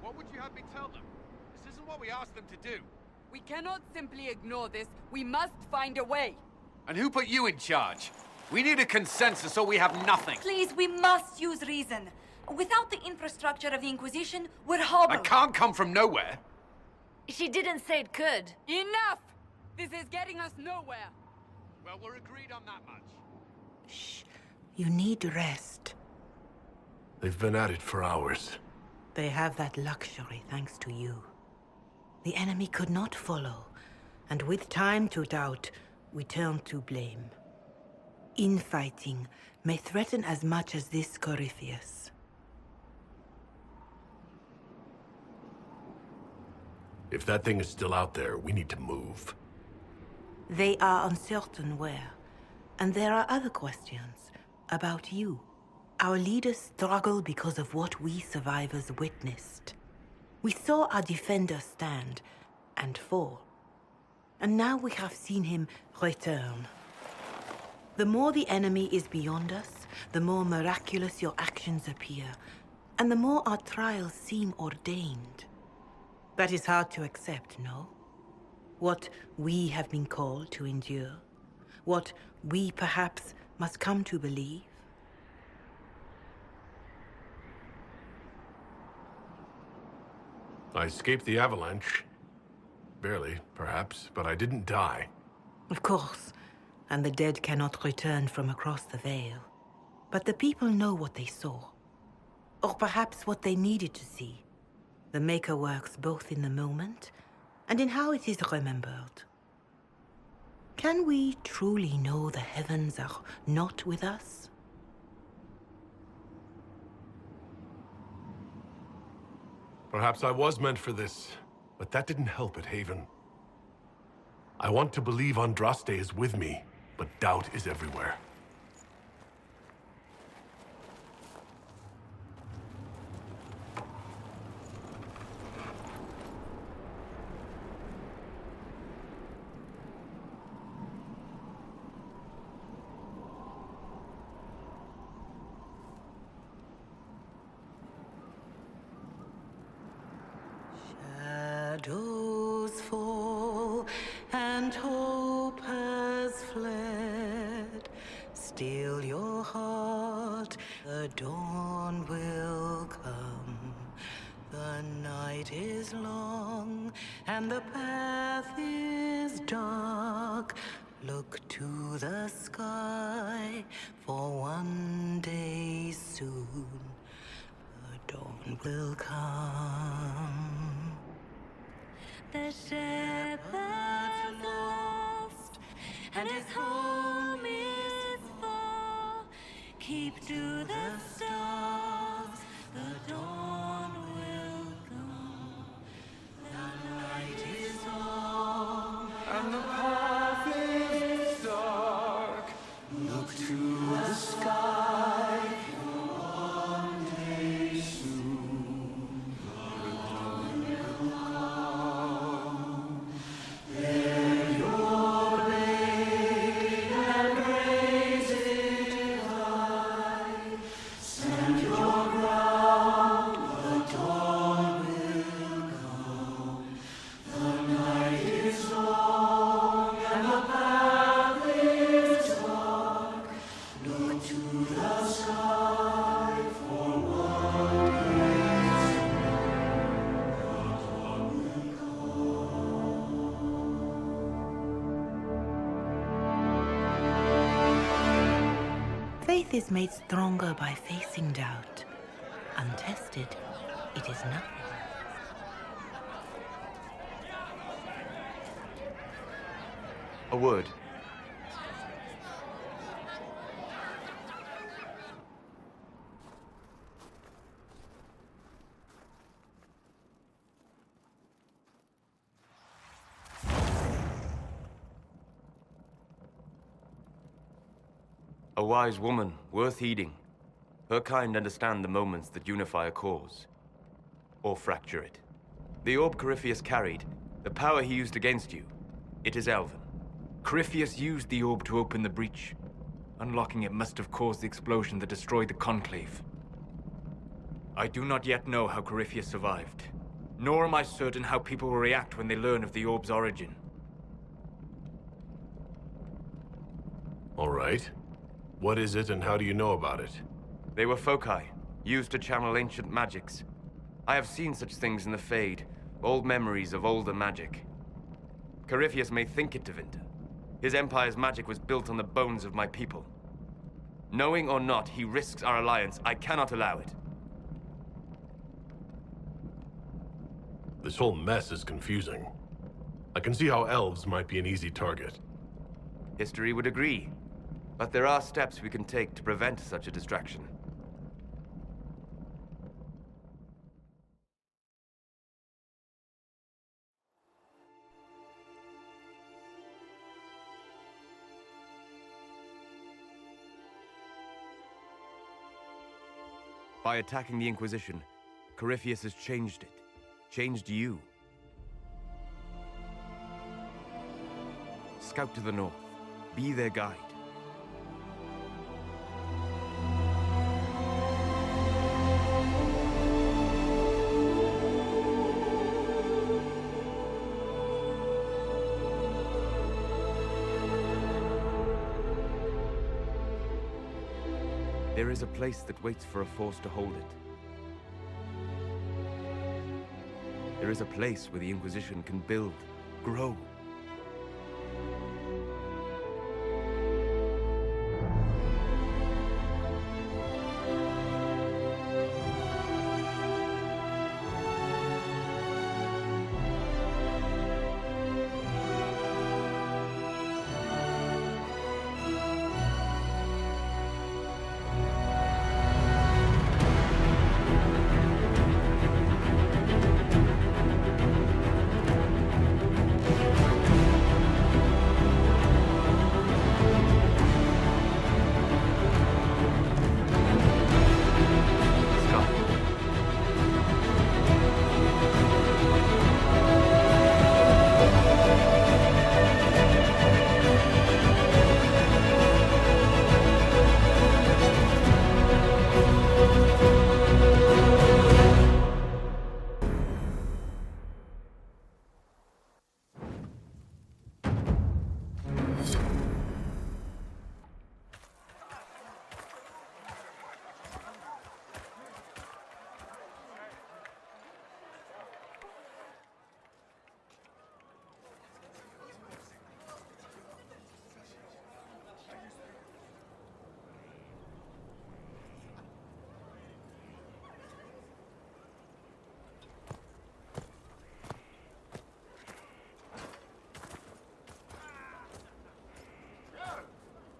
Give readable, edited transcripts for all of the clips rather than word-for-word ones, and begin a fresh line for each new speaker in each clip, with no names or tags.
What would you have me tell them? This isn't what we asked them to do.
We cannot simply ignore this. We must find a way.
And who put you in charge? We need a consensus or we have nothing.
Please, we must use reason. Without the infrastructure of the Inquisition, we're hobbled.
I can't come from nowhere.
She didn't say it could.
Enough! This is getting us nowhere.
Well, we're agreed on that much.
Shh. You need rest.
They've been at it for hours.
They have that luxury thanks to you. The enemy could not follow, and with time to doubt, we turn to blame. Infighting may threaten as much as this Corypheus.
If that thing is still out there, we need to move.
They are uncertain where, and there are other questions about you. Our leaders struggle because of what we survivors witnessed. We saw our defender stand and fall, and now we have seen him return. The more the enemy is beyond us, the more miraculous your actions appear, and the more our trials seem ordained. That is hard to accept, no? What we have been called to endure, what we perhaps must come to believe.
I escaped the avalanche. Barely, perhaps, but I didn't die.
Of course, and the dead cannot return from across the veil. But the people know what they saw, or perhaps what they needed to see. The Maker works both in the moment and in how it is remembered. Can we truly know the heavens are not with us?
Perhaps I was meant for this, but that didn't help at Haven. I want to believe Andraste is with me, but doubt is everywhere.
Shadows fall and hope has fled. Still your heart, the dawn will come. The night is long and the path is dark. Look to the sky, for one day soon the dawn will come.
The shepherd's lost, and his home is far. Keep to the stars, the dawn will come. The night is long,
And the path is dark. Look to the sky. One day soon, the dawn will come. Bear your blade and raise it high. Stand your ground, the dawn will come. The night is long and the path is dark. Look to the sky for one day soon, the dawn will
Faith is made stronger by facing doubt. Untested, it is nothing.
A word. A wise woman, worth heeding. Her kind understand the moments that unify a cause. Or fracture it. The orb Corypheus carried, the power he used against you, it is elven. Corypheus used the orb to open the breach.
Unlocking it must have caused the explosion that destroyed the Conclave. I do not yet know how Corypheus survived, nor am I certain how people will react when they learn of the orb's origin.
All right. What is it and how do you know about it?
They were foci, used to channel ancient magics. I have seen such things in the Fade, old memories of older magic. Corypheus may think it Tevinter. His empire's magic was built on the bones of my people. Knowing or not, he risks our alliance. I cannot allow it.
This whole mess is confusing. I can see how elves might be an easy target.
History would agree. But there are steps we can take to prevent such a distraction. By attacking the Inquisition, Corypheus has changed it. Changed you. Scout to the north. Be their guide. There is a place that waits for a force to hold it. There is a place where the Inquisition can build, grow.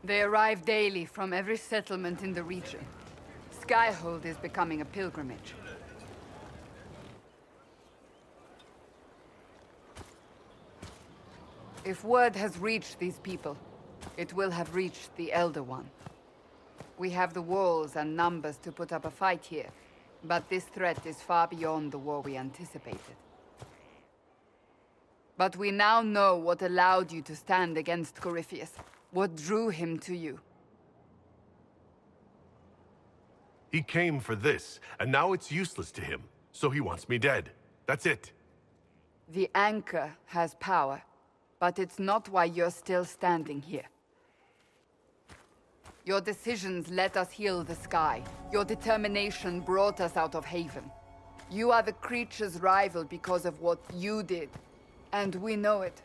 They arrive daily from every settlement in the region. Skyhold is becoming a pilgrimage. If word has reached these people, it will have reached the Elder One. We have the walls and numbers to put up a fight here, but this threat is far beyond the war we anticipated. But we now know what allowed you to stand against Corypheus. What drew him to you?
He came for this, and now it's useless to him, so he wants me dead. That's it.
The anchor has power, but it's not why you're still standing here. Your decisions let us heal the sky. Your determination brought us out of Haven. You are the creature's rival because of what you did, and we know it.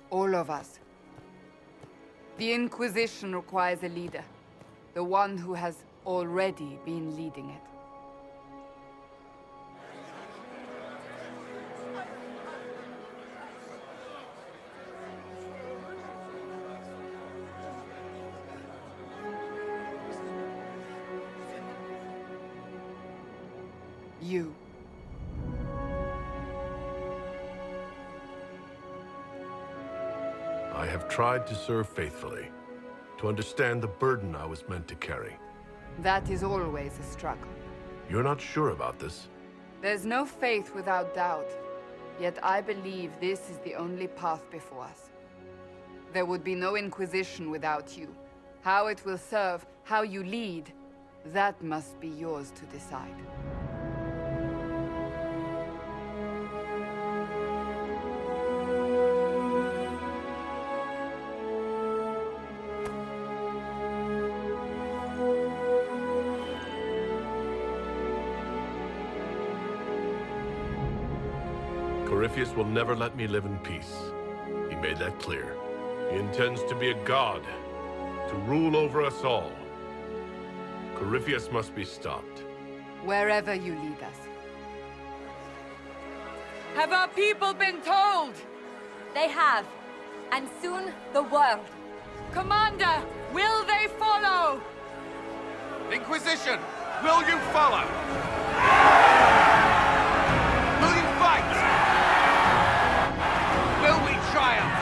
All of us. The Inquisition requires a leader. The one who has already been leading it. You.
I have tried to serve faithfully, to understand the burden I was meant to carry.
That is always a struggle.
You're not sure about this?
There's no faith without doubt. Yet I believe this is the only path before us. There would be no Inquisition without you. How it will serve, how you lead, that must be yours to decide.
Corypheus will never let me live in peace. He made that clear. He intends to be a god, to rule over us all. Corypheus must be stopped.
Wherever you lead us. Have our people been told?
They have. And soon, the world.
Commander, will they follow?
Inquisition, will you follow? Will you fight? Will we triumph?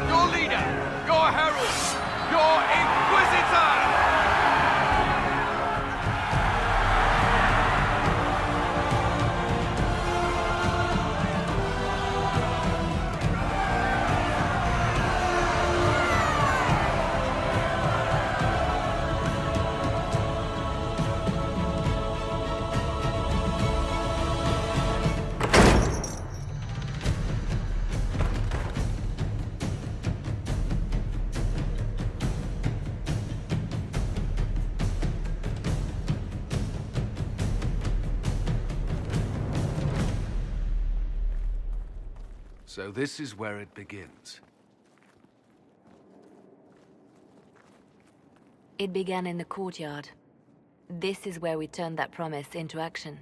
Your leader, your herald, your Inquisitor! So this is where it begins.
It began in the courtyard. This is where we turned that promise into action.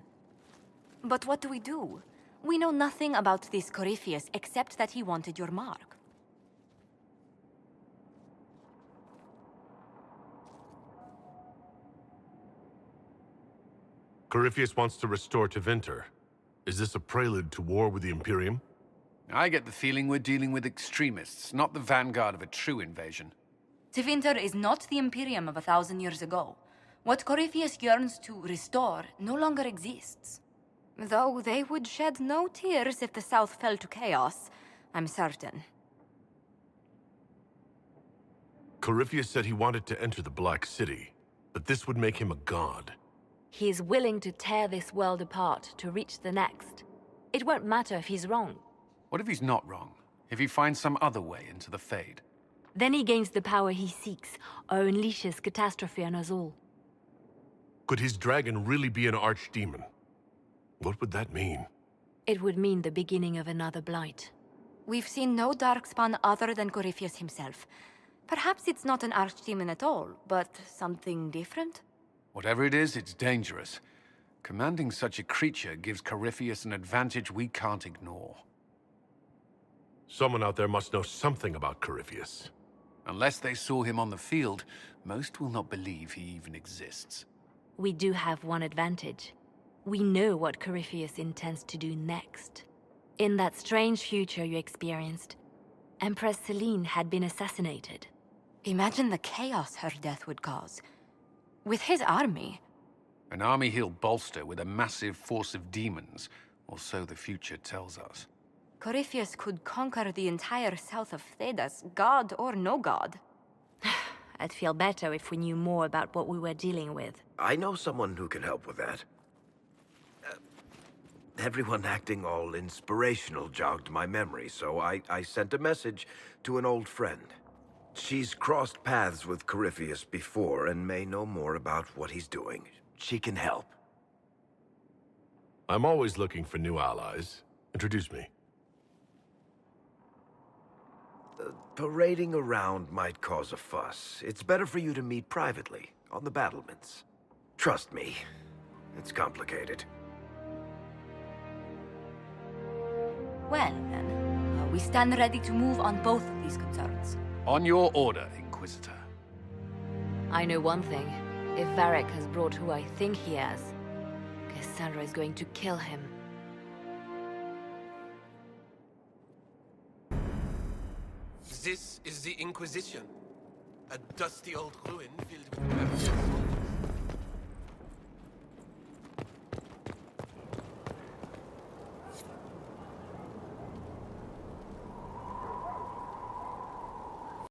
But what do we do? We know nothing about this Corypheus except that he wanted your mark.
Corypheus wants to restore Tevinter. Is this a prelude to war with the Imperium?
I get the feeling we're dealing with extremists, not the vanguard of a true invasion.
Tevinter is not the Imperium of 1,000 years ago. What Corypheus yearns to restore no longer exists. Though they would shed no tears if the South fell to chaos, I'm certain.
Corypheus said he wanted to enter the Black City, but this would make him a god.
He is willing to tear this world apart to reach the next. It won't matter if he's wrong.
What if he's not wrong? If he finds some other way into the Fade?
Then he gains the power he seeks, or unleashes catastrophe on us all.
Could his dragon really be an archdemon? What would that mean?
It would mean the beginning of another blight.
We've seen no darkspawn other than Corypheus himself. Perhaps it's not an archdemon at all, but something different?
Whatever it is, it's dangerous. Commanding such a creature gives Corypheus an advantage we can't ignore.
Someone out there must know something about Corypheus.
Unless they saw him on the field, most will not believe he even exists.
We do have one advantage. We know what Corypheus intends to do next. In that strange future you experienced, Empress Selene had been assassinated.
Imagine the chaos her death would cause. With his army.
An army he'll bolster with a massive force of demons, or so the future tells us.
Corypheus could conquer the entire south of Thedas, god or no god.
I'd feel better if we knew more about what we were dealing with.
I know someone who can help with that. Everyone acting all inspirational jogged my memory, so I sent a message to an old friend. She's crossed paths with Corypheus before and may know more about what he's doing. She can help.
I'm always looking for new allies. Introduce me.
Parading around might cause a fuss. It's better for you to meet privately, on the battlements. Trust me, it's complicated.
Well, then, we stand ready to move on both of these concerns.
On your order, Inquisitor.
I know one thing. If Varric has brought who I think he has, Cassandra is going to kill him.
This is the Inquisition. A dusty old ruin filled with weapons.